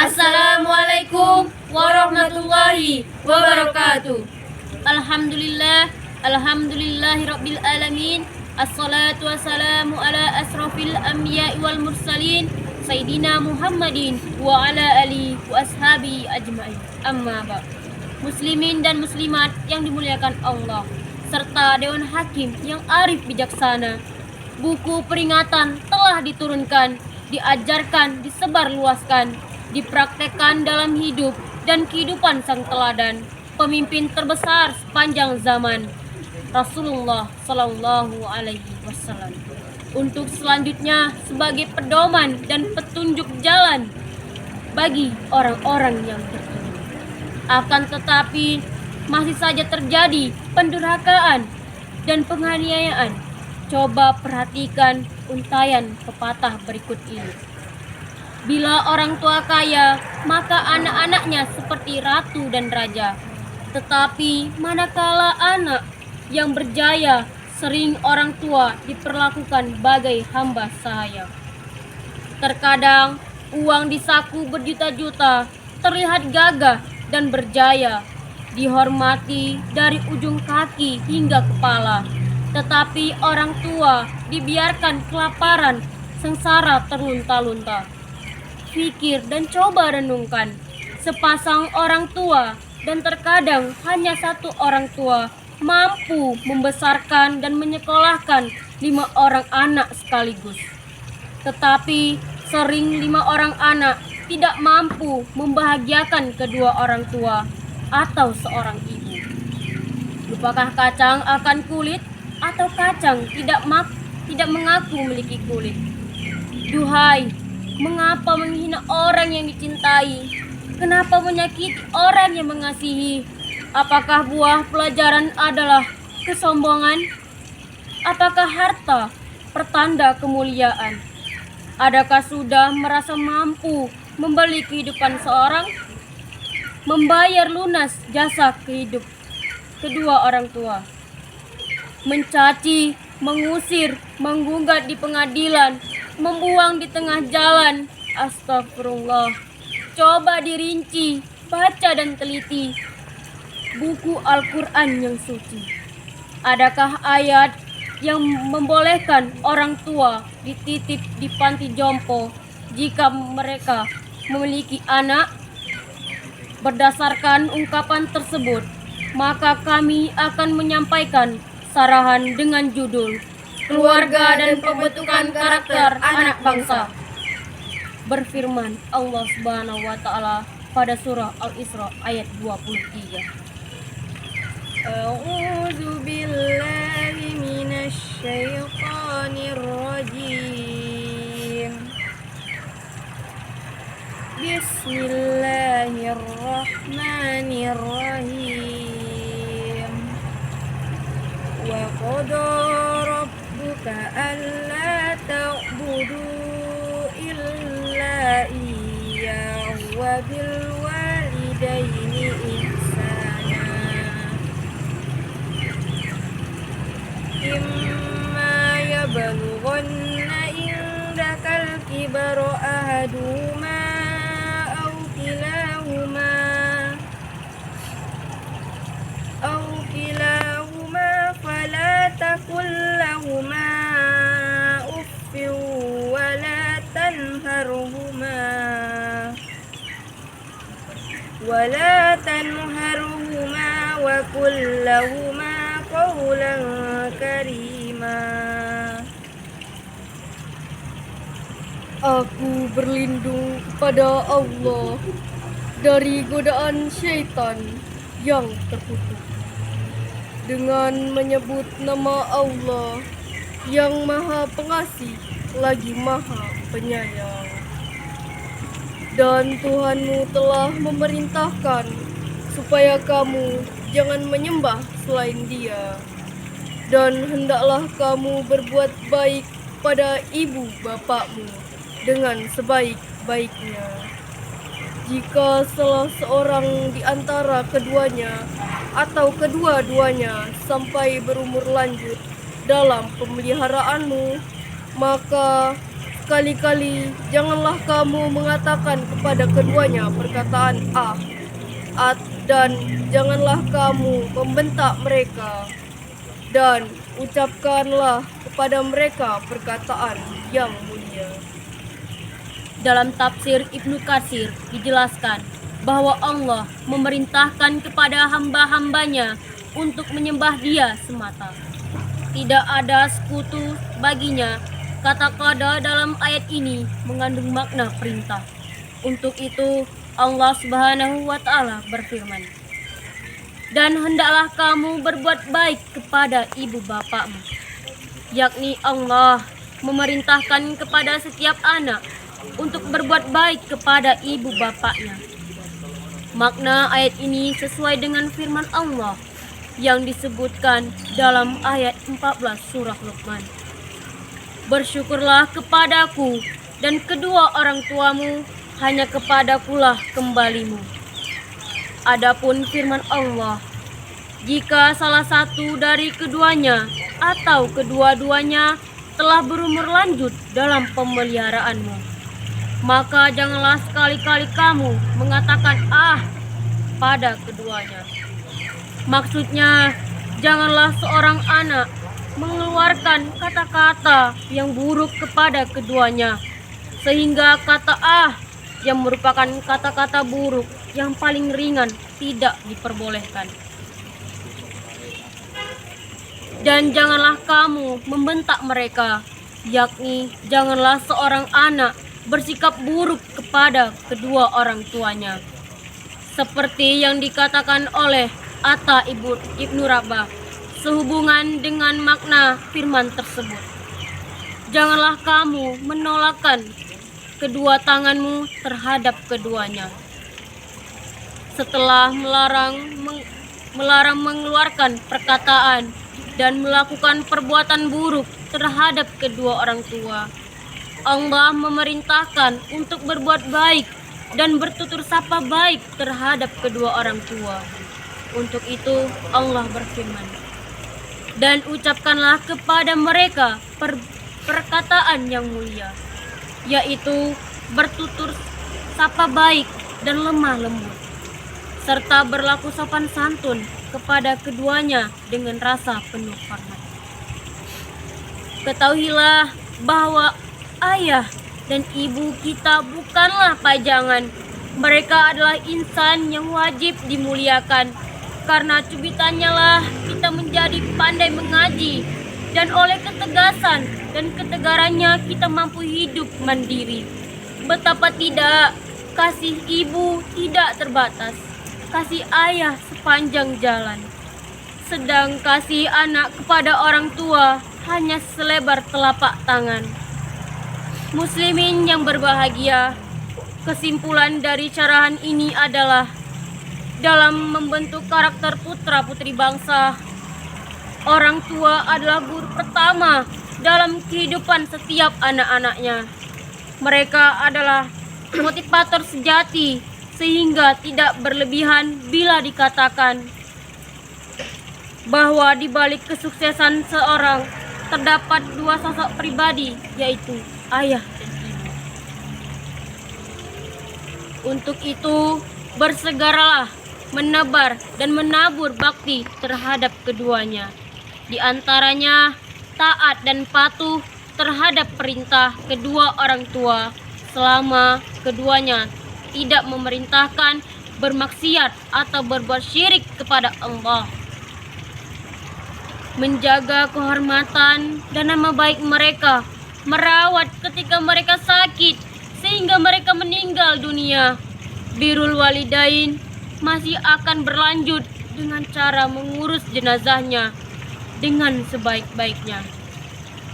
Assalamualaikum warahmatullahi wabarakatuh. Alhamdulillahirabbil alamin. Assalatu wassalamu ala asrofil anbiya'i wal mursalin Sayyidina Muhammadin wa ala alihi wa ashabi ajma'in. Amma ba'd. Muslimin dan muslimat yang dimuliakan Allah, serta Dewan Hakim yang arif bijaksana, buku peringatan telah diturunkan, diajarkan, disebarluaskan, dipraktekkan dalam hidup dan kehidupan sang teladan, pemimpin terbesar sepanjang zaman, Rasulullah Shallallahu Alaihi Wasallam. Untuk selanjutnya sebagai pedoman dan petunjuk jalan bagi orang-orang yang beriman. Akan tetapi masih saja terjadi pendurhakaan dan penganiayaan. Coba perhatikan untayan pepatah berikut ini. Bila orang tua kaya, maka anak-anaknya seperti ratu dan raja. Tetapi manakala anak yang berjaya, sering orang tua diperlakukan bagai hamba sahaya. Terkadang uang di saku berjuta-juta terlihat gagah dan berjaya, dihormati dari ujung kaki hingga kepala. Tetapi orang tua dibiarkan kelaparan, sengsara terlunta-lunta. Pikir dan coba renungkan, sepasang orang tua dan terkadang hanya satu orang tua mampu membesarkan dan menyekolahkan 5 orang anak sekaligus. Tetapi sering 5 orang anak tidak mampu membahagiakan kedua orang tua atau seorang ibu. Lupakah kacang akan kulit atau kacang tidak mengaku memiliki kulit? Duhai, mengapa menghina orang yang dicintai? Kenapa menyakiti orang yang mengasihi? Apakah buah pelajaran adalah kesombongan? Apakah harta pertanda kemuliaan? Adakah sudah merasa mampu membeli kehidupan seorang? Membayar lunas jasa hidup kedua orang tua? Mencaci, mengusir, menggugat di pengadilan, membuang di tengah jalan. Astagfirullah. Coba dirinci, baca dan teliti buku Al-Quran yang suci. Adakah ayat yang membolehkan orang tua dititip di panti jompo jika mereka memiliki anak? Berdasarkan ungkapan tersebut, maka kami akan menyampaikan sarahan dengan judul Keluarga dan Pembentukan Karakter Anak Bangsa. Berfirman Allah Subhanahu wa taala pada surah Al-Isra ayat 23. A'udzu billahi minasy syaithanir rajim. Bismillahirrahmanirrahim. Wa qada rabbuka alla ta'budu illa iyyahu wa bil walidaini ihsana. Imma yablughanna indakal kibara ahaduhuma أو كلاهما فلا تقل لهما أف ولا تنهرهما وقل لهما قولا كريما. Aku berlindung kepada Allah dari godaan syaitan yang terkutuk dengan menyebut nama Allah yang Maha Pengasih lagi Maha Penyayang. Dan Tuhanmu telah memerintahkan supaya kamu jangan menyembah selain Dia, dan hendaklah kamu berbuat baik pada ibu bapakmu dengan sebaik-baiknya. Jika salah seorang di antara keduanya atau kedua-duanya sampai berumur lanjut dalam pemeliharaanmu, maka sekali-kali janganlah kamu mengatakan kepada keduanya perkataan dan janganlah kamu membentak mereka, dan ucapkanlah kepada mereka perkataan yang mulia. Dalam tafsir Ibnu Katsir dijelaskan bahwa Allah memerintahkan kepada hamba-hambanya untuk menyembah Dia semata. Tidak ada sekutu baginya. Kata qada dalam ayat ini mengandung makna perintah. Untuk itu Allah Subhanahu wa taala berfirman, "Dan hendaklah kamu berbuat baik kepada ibu bapakmu." Yakni Allah memerintahkan kepada setiap anak untuk berbuat baik kepada ibu bapaknya. Makna ayat ini sesuai dengan firman Allah yang disebutkan dalam ayat 14 surah Luqman. "Bersyukurlah kepadaku dan kedua orang tuamu, hanya kepadakulah kembalimu." Adapun firman Allah, "Jika salah satu dari keduanya atau kedua-duanya telah berumur lanjut dalam pemeliharaanmu, maka janganlah sekali-kali kamu mengatakan pada keduanya." Maksudnya, janganlah seorang anak mengeluarkan kata-kata yang buruk kepada keduanya, sehingga kata yang merupakan kata-kata buruk yang paling ringan tidak diperbolehkan. Dan janganlah kamu membentak mereka, yakni janganlah seorang anak bersikap buruk kepada kedua orang tuanya, seperti yang dikatakan oleh Atta Ibnu Rabah sehubungan dengan makna firman tersebut. Janganlah kamu menolakkan kedua tanganmu terhadap keduanya. Setelah melarang mengeluarkan perkataan dan melakukan perbuatan buruk terhadap kedua orang tua, Allah memerintahkan untuk berbuat baik dan bertutur sapa baik terhadap kedua orang tua. Untuk itu Allah berfirman, "Dan ucapkanlah kepada mereka perkataan yang mulia," yaitu bertutur sapa baik dan lemah lembut, serta berlaku sopan santun kepada keduanya dengan rasa penuh hormat. Ketahuilah bahwa ayah dan ibu kita bukanlah pajangan. Mereka adalah insan yang wajib dimuliakan. Karena cubitannya lah kita menjadi pandai mengaji, dan oleh ketegasan dan ketegarannya kita mampu hidup mandiri. Betapa tidak, kasih ibu tidak terbatas, kasih ayah sepanjang jalan. Sedang kasih anak kepada orang tua hanya selebar telapak tangan. Muslimin yang berbahagia, kesimpulan dari carahan ini adalah dalam membentuk karakter putra-putri bangsa, orang tua adalah guru pertama dalam kehidupan setiap anak-anaknya. Mereka adalah motivator sejati, sehingga tidak berlebihan bila dikatakan bahwa di balik kesuksesan seorang terdapat dua sosok pribadi, yaitu ayah dan ibu. Untuk itu, bersegeralah menebar dan menabur bakti terhadap keduanya. Di antaranya, taat dan patuh terhadap perintah kedua orang tua selama keduanya tidak memerintahkan bermaksiat atau berbuat syirik kepada Allah. Menjaga kehormatan dan nama baik mereka, merawat ketika mereka sakit sehingga mereka meninggal dunia. Birrul walidain masih akan berlanjut dengan cara mengurus jenazahnya dengan sebaik-baiknya,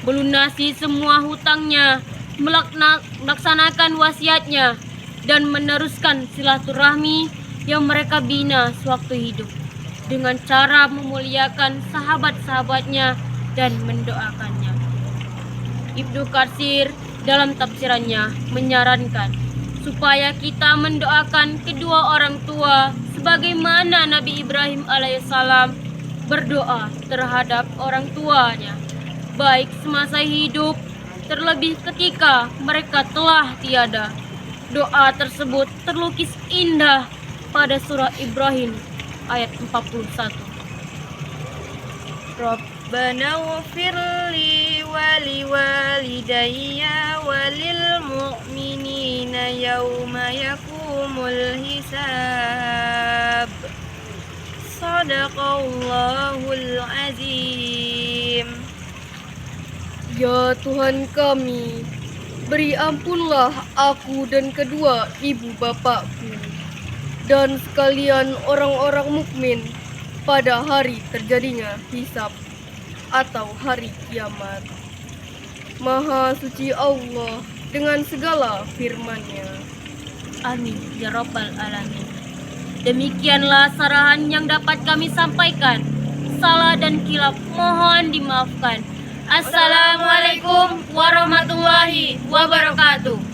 melunasi semua hutangnya, melaksanakan wasiatnya, dan meneruskan silaturahmi yang mereka bina sewaktu hidup dengan cara memuliakan sahabat-sahabatnya dan mendoakannya. Ibnu Katsir dalam tafsirannya menyarankan supaya kita mendoakan kedua orang tua sebagaimana Nabi Ibrahim alaihissalam berdoa terhadap orang tuanya, baik semasa hidup terlebih ketika mereka telah tiada. Doa tersebut terlukis indah pada surah Ibrahim ayat 41. Rabbana ighfirli wa liwalidayya walil mu'minina yawma yakumul hisab. Sadaqallahul azim. Ya Tuhan kami, beri ampunlah aku dan kedua ibu bapakku dan sekalian orang-orang mukmin pada hari terjadinya hisab atau hari kiamat. Maha suci Allah dengan segala firman-Nya. Amin ya rabbal alamin. Demikianlah sarahan yang dapat kami sampaikan. Salah dan kilap mohon dimaafkan. Assalamualaikum warahmatullahi wabarakatuh.